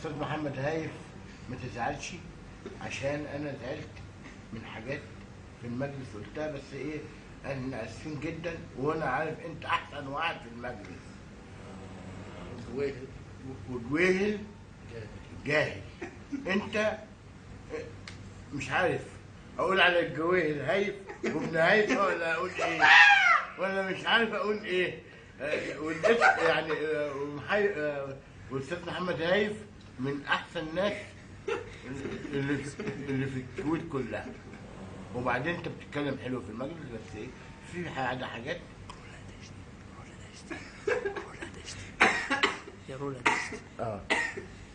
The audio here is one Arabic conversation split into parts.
استاذ محمد هايف ما تزعلش، عشان انا زعلت من حاجات في المجلس قلتها، بس ايه احنا اسفين جدا، وانا عارف انت احسن واحد في المجلس. وجويهل جاهل. انت مش عارف اقول على الجويهل هايف وابن هايف ولا اقول ايه، ولا مش عارف اقول ايه. يعني والاستاذ محمد هايف من احسن الناس اللي في الكويت كلها. وبعدين انت بتتكلم حلو في المجلس، بس ايه في حاجات يا رولا دست.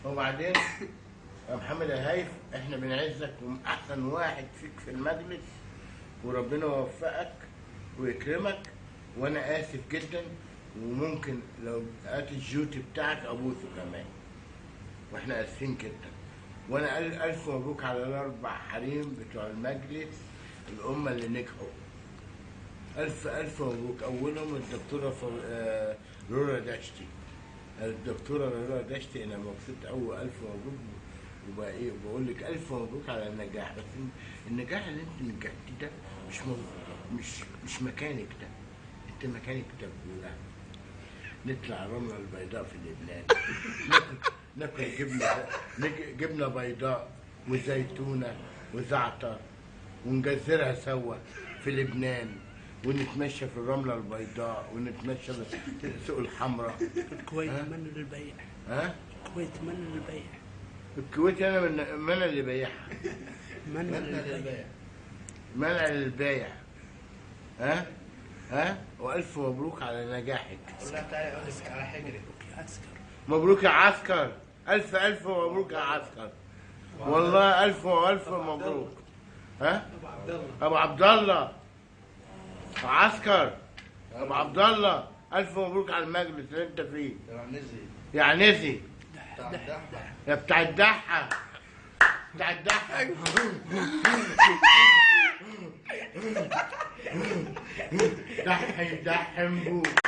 وبعدين يا محمد هايف احنا بنعزك واحسن واحد فيك في المجلس، وربنا يوفقك ويكرمك. وانا اسف جدا، وممكن لو هات الجوتي بتاعك ابوسه كمان، واحنا اسفين جدا. وانا الف مبروك على الاربع حريم بتوع المجلس الامه اللي نجحوا. الف الف مبروك. اولهم الدكتوره رولا دشتي. الدكتوره رولا دشتي انا مبسوط قوي، الف مبروك. وبقى ايه بقول لك الف مبروك على النجاح. بس النجاح اللي انت نجحتي ده مش مكانك ده، انت مكانك تبقى نطلع الرمله البيضاء في لبنان، ناكل جبنه بيضاء وزيتونه وزعتر ونجزرها سوا في لبنان، ونتمشى في الرمله البيضاء، ونتمشى في السوق الحمراء. الكويت من للبيع. الكويت من للبيع. الكويت انا من اللي بيعها. منع للبيع. والف مبروك على نجاحك. والله تعالى اقول لك على حجري. مبروك يا عسكر. الف الف مبروك يا عسكر. والله الف والف مبروك. ابو عبد الله عسكر. ابو عبد الله الف مبروك على المجلس اللي انت فيه. يا عنزي يا بتاع الدحة. بتاع الدحة. دحي دحي مبوك.